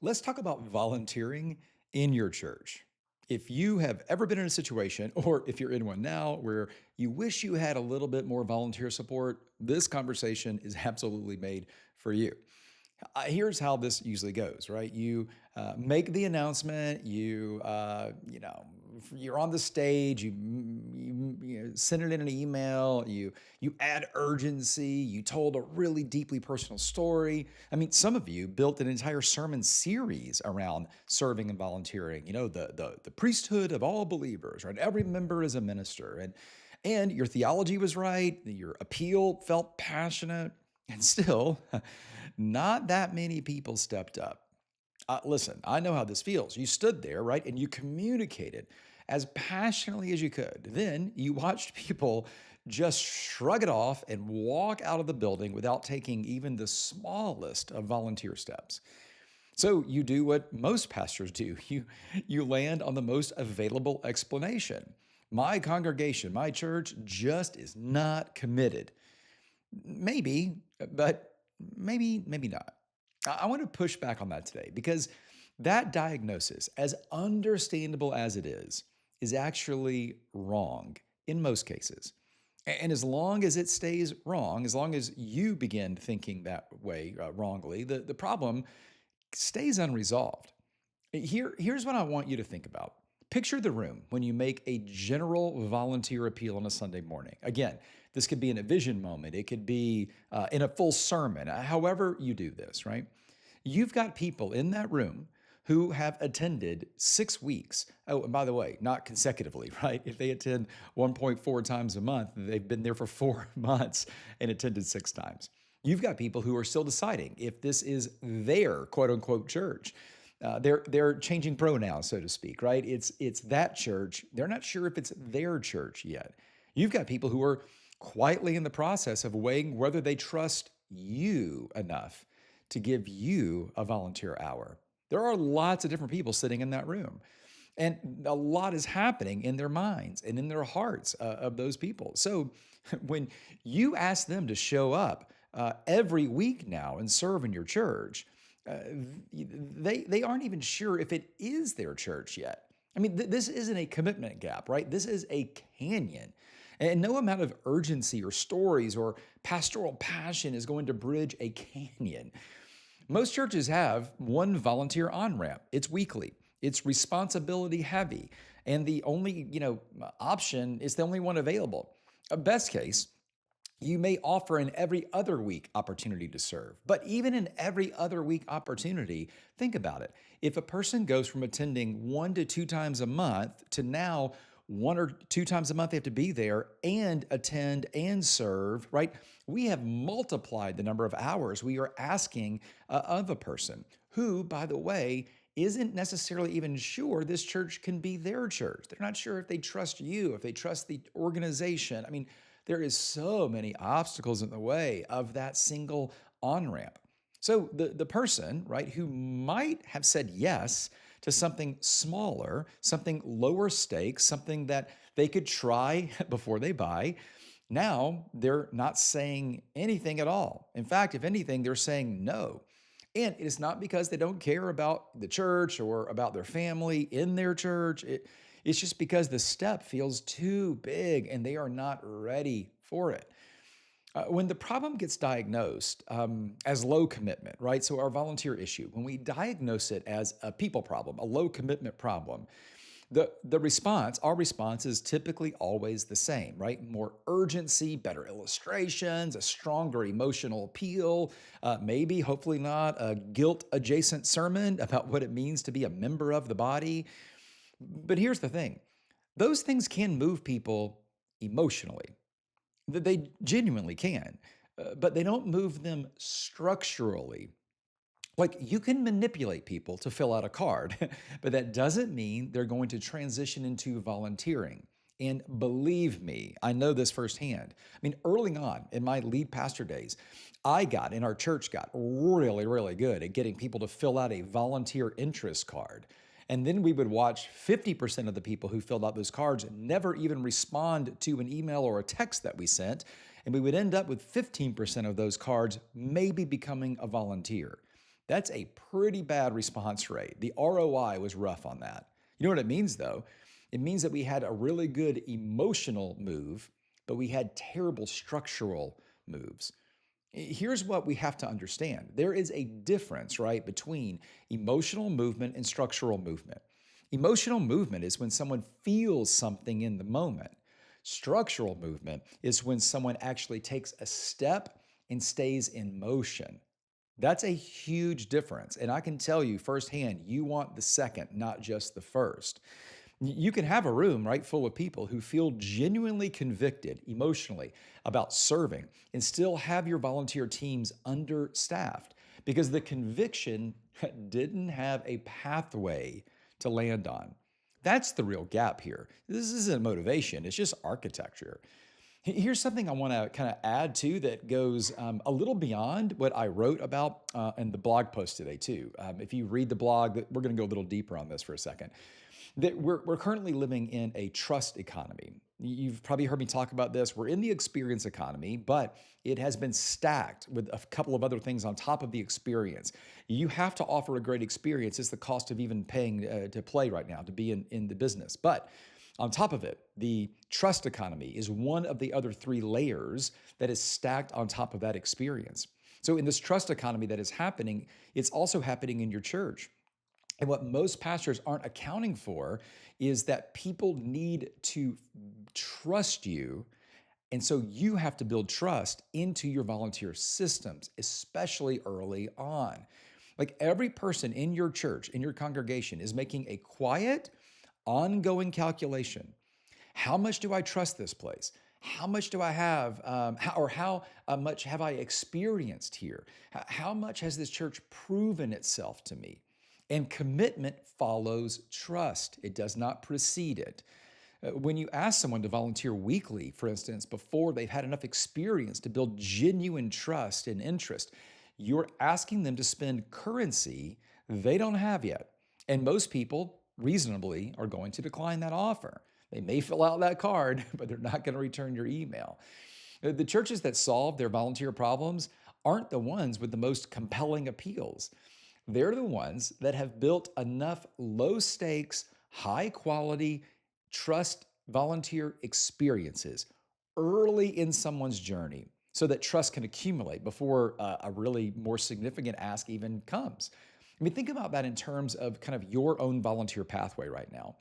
Let's talk about volunteering in your church. If you have ever been in a situation, or if you're in one now, where you wish you had a little bit more volunteer support, this conversation is absolutely made for you. Here's how this usually goes, right? You make the announcement. You're on the stage. You send it in an email. You add urgency. You told a really deeply personal story. I mean, some of you built an entire sermon series around serving and volunteering. You know, the priesthood of all believers, right? Every member is a minister, and your theology was right. Your appeal felt passionate, and still, not that many people stepped up. Listen, I know how this feels. You stood there, right? And you communicated as passionately as you could. Then you watched people just shrug it off and walk out of the building without taking even the smallest of volunteer steps. So you do what most pastors do. You land on the most available explanation. My congregation, my church just is not committed. Maybe, but maybe not. I want to push back on that today because that diagnosis, as understandable as it is actually wrong in most cases. And as long as it stays wrong, as long as you begin thinking that way wrongly, the problem stays unresolved. Here's what I want you to think about. Picture the room when you make a general volunteer appeal on a Sunday morning. Again, this could be in a vision moment, it could be in a full sermon, however you do this, right? You've got people in that room who have attended 6 weeks. Oh, and by the way, not consecutively, right? If they attend 1.4 times a month, they've been there for 4 months and attended 6 times. You've got people who are still deciding if this is their quote unquote church. They're changing pronouns, so to speak, right? It's that church. They're not sure if it's their church yet. You've got people who are quietly in the process of weighing whether they trust you enough to give you a volunteer hour. There are lots of different people sitting in that room. And a lot is happening in their minds and in their hearts of those people. So when you ask them to show up every week now and serve in your church, uh, they aren't even sure if it is their church yet. I mean, this isn't a commitment gap, right? This is a canyon. And no amount of urgency or stories or pastoral passion is going to bridge a canyon. Most churches have one volunteer on ramp. It's weekly. It's responsibility heavy, and the only option is the only one available. A best case, you may offer an every other week opportunity to serve. But even in every other week opportunity, think about it. If a person goes from attending 1 to 2 times a month to now 1 or 2 times a month they have to be there and attend and serve, right? We have multiplied the number of hours we are asking of a person who, by the way, isn't necessarily even sure this church can be their church. They're not sure if they trust you, if they trust the organization. I mean, there is so many obstacles in the way of that single on-ramp. So the person, right, who might have said yes to something smaller, something lower stakes, something that they could try before they buy, now they're not saying anything at all. In fact, if anything, they're saying no. And it is not because they don't care about the church or about their family in their church. It's just because the step feels too big and they are not ready for it. When the problem gets diagnosed as low commitment, right? So, our volunteer issue, when we diagnose it as a people problem, a low commitment problem, our response is typically always the same, right? More urgency, better illustrations, a stronger emotional appeal, maybe, hopefully not, a guilt adjacent sermon about what it means to be a member of the body. But here's the thing, those things can move people emotionally. They genuinely can, but they don't move them structurally. Like, you can manipulate people to fill out a card, but that doesn't mean they're going to transition into volunteering. And believe me, I know this firsthand. I mean, early on in my lead pastor days, our church got really, really good at getting people to fill out a volunteer interest card. And then we would watch 50% of the people who filled out those cards never even respond to an email or a text that we sent. And we would end up with 15% of those cards maybe becoming a volunteer. That's a pretty bad response rate. The ROI was rough on that. You know what it means, though? It means that we had a really good emotional move, but we had terrible structural moves. Here's what we have to understand there is a difference, right, between emotional movement and structural movement. Emotional movement is when someone feels something in the moment. Structural movement is when someone actually takes a step and stays in motion. That's a huge difference. And I can tell you firsthand, you want the second, not just the first. You can have a room, right, full of people who feel genuinely convicted emotionally about serving and still have your volunteer teams understaffed because the conviction didn't have a pathway to land on. That's the real gap here. This isn't motivation, it's just architecture. Here's something I want to kind of add to that goes a little beyond what I wrote about in the blog post today, too. If you read the blog, we're going to go a little deeper on this for a second. That we're currently living in a trust economy. You've probably heard me talk about this. We're in the experience economy, but it has been stacked with a couple of other things on top of the experience. You have to offer a great experience. It's the cost of even paying to play right now, to be in the business. But on top of it, the trust economy is one of the other three layers that is stacked on top of that experience. So, in this trust economy that is happening, it's also happening in your church. And what most pastors aren't accounting for is that people need to trust you. And so you have to build trust into your volunteer systems, especially early on. Like every person in your church, in your congregation, is making a quiet, ongoing calculation. How much do I trust this place? How much do I have, how much have I experienced here? How much has this church proven itself to me? And commitment follows trust, it does not precede it. When you ask someone to volunteer weekly, for instance, before they've had enough experience to build genuine trust and interest, you're asking them to spend currency they don't have yet. And most people, reasonably, are going to decline that offer. They may fill out that card, but they're not going to return your email. The churches that solve their volunteer problems aren't the ones with the most compelling appeals. They're the ones that have built enough low stakes, high quality, trust volunteer experiences early in someone's journey so that trust can accumulate before a really more significant ask even comes. I mean, think about that in terms of kind of your own volunteer pathway right now.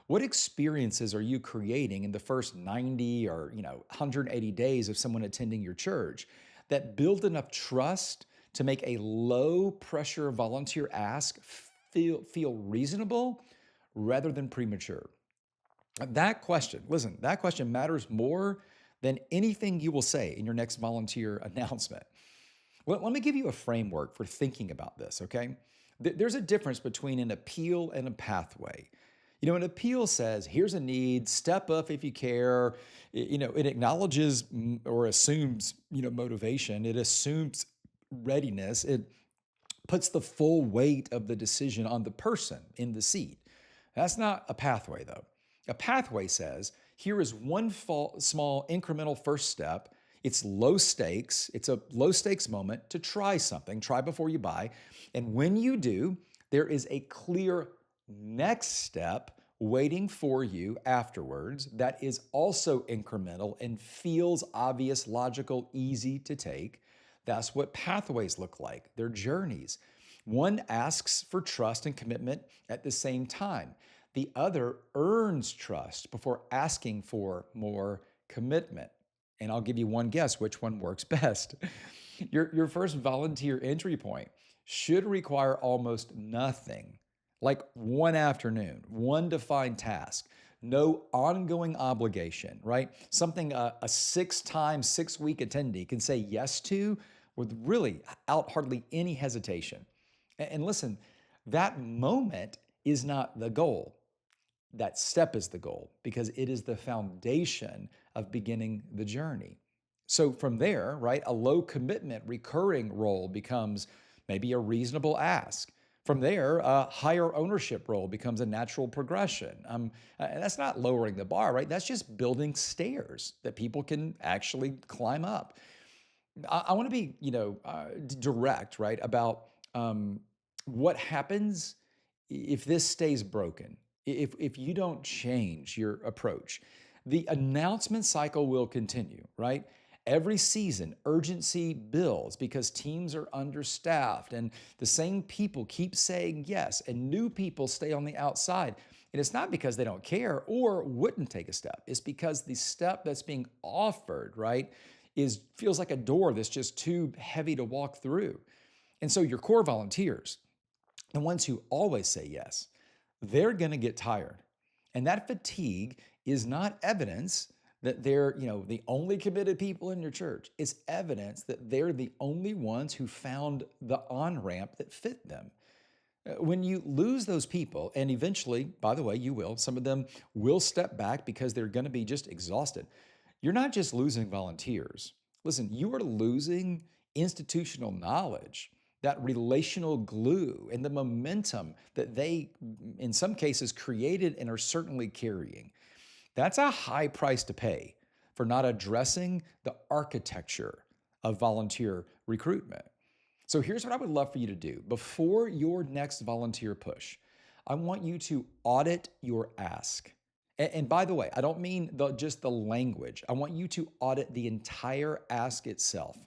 What experiences are you creating in the first 90 or 180 days of someone attending your church that build enough trust to make a low pressure volunteer ask feel reasonable rather than premature? That question, listen, that question matters more than anything you will say in your next volunteer announcement. Let me give you a framework for thinking about this, okay? There's a difference between an appeal and a pathway. An appeal says, here's a need, step up if you care. It acknowledges or assumes, motivation. It assumes readiness. It puts the full weight of the decision on the person in the seat. That's not a pathway, though. A pathway says, here is one small incremental first step. It's low stakes. It's a low stakes moment to try something, try before you buy. And when you do, there is a clear next step waiting for you afterwards that is also incremental and feels obvious, logical, easy to take. That's what pathways look like. They're journeys. One asks for trust and commitment at the same time. The other earns trust before asking for more commitment. And I'll give you one guess which one works best. Your first volunteer entry point should require almost nothing, like one afternoon, one defined task, no ongoing obligation, right? Something a 6-week attendee can say yes to with really out hardly any hesitation. And listen, that moment is not the goal. That step is the goal because it is the foundation of beginning the journey. So from there, right, a low commitment recurring role becomes maybe a reasonable ask. From there, a higher ownership role becomes a natural progression. And that's not lowering the bar, right? That's just building stairs that people can actually climb up. I want to be, direct, right, about Um, what happens if this stays broken? If you don't change your approach, the announcement cycle will continue, right? Every season, urgency builds because teams are understaffed and the same people keep saying yes, and new people stay on the outside. And it's not because they don't care or wouldn't take a step. It's because the step that's being offered, right, is feels like a door that's just too heavy to walk through. And so your core volunteers, the ones who always say yes, they're going to get tired. And that fatigue is not evidence that they're, the only committed people in your church. It's evidence that they're the only ones who found the on-ramp that fit them. When you lose those people, and eventually, by the way, you will, some of them will step back because they're going to be just exhausted. You're not just losing volunteers. Listen, you are losing institutional knowledge, that relational glue, and the momentum that they, in some cases, created and are certainly carrying. That's a high price to pay for not addressing the architecture of volunteer recruitment. So here's what I would love for you to do. Before your next volunteer push, I want you to audit your ask. And by the way, I don't mean just the language. I want you to audit the entire ask itself.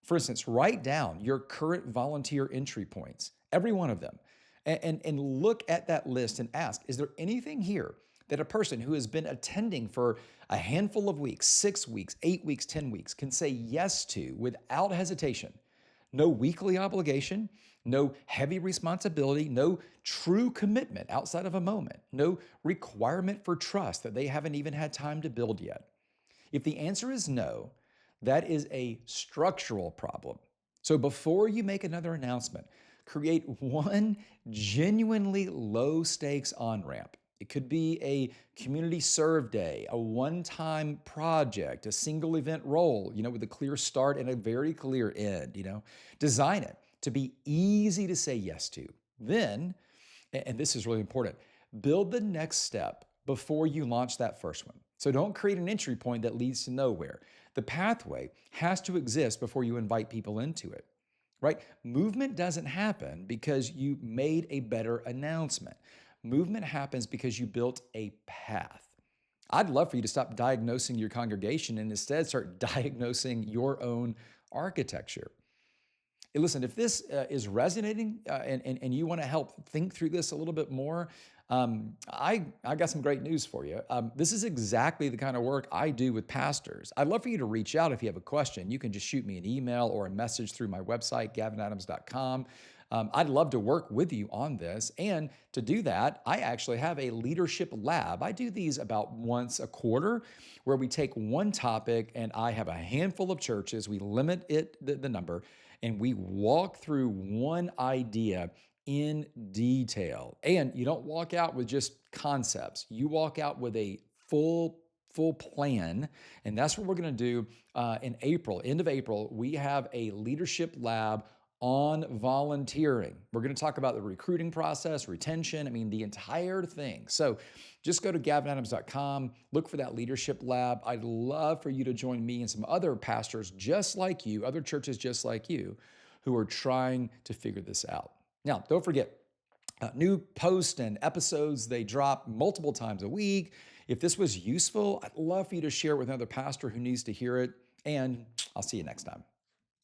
For instance, write down your current volunteer entry points, every one of them, and look at that list and ask, is there anything here that a person who has been attending for a handful of weeks, 6 weeks, 8 weeks, 10 weeks, can say yes to without hesitation? No weekly obligation, no heavy responsibility, no true commitment outside of a moment, no requirement for trust that they haven't even had time to build yet. If the answer is no, that is a structural problem. So before you make another announcement, create one genuinely low stakes on ramp. It could be a community serve day, a one-time project, a single event role, with a clear start and a very clear end, Design it to be easy to say yes to. Then, and this is really important, build the next step before you launch that first one. So don't create an entry point that leads to nowhere. The pathway has to exist before you invite people into it, right? Movement doesn't happen because you made a better announcement. Movement happens because you built a path. I'd love for you to stop diagnosing your congregation and instead start diagnosing your own architecture. Hey, listen, if this is resonating and you want to help think through this a little bit more, I got some great news for you. This is exactly the kind of work I do with pastors. I'd love for you to reach out if you have a question. You can just shoot me an email or a message through my website, gavinadams.com. I'd love to work with you on this. And to do that, I actually have a leadership lab. I do these about once a quarter where we take one topic and I have a handful of churches. We limit the number, and we walk through one idea in detail. And you don't walk out with just concepts. You walk out with a full plan. And that's what we're going to do in April. End of April, we have a leadership lab on volunteering. We're going to talk about the recruiting process, retention, the entire thing. So just go to gavinadams.com, look for that leadership lab. I'd love for you to join me and some other pastors just like you, other churches just like you, who are trying to figure this out. Now, don't forget, new posts and episodes, they drop multiple times a week. If this was useful, I'd love for you to share it with another pastor who needs to hear it. And I'll see you next time.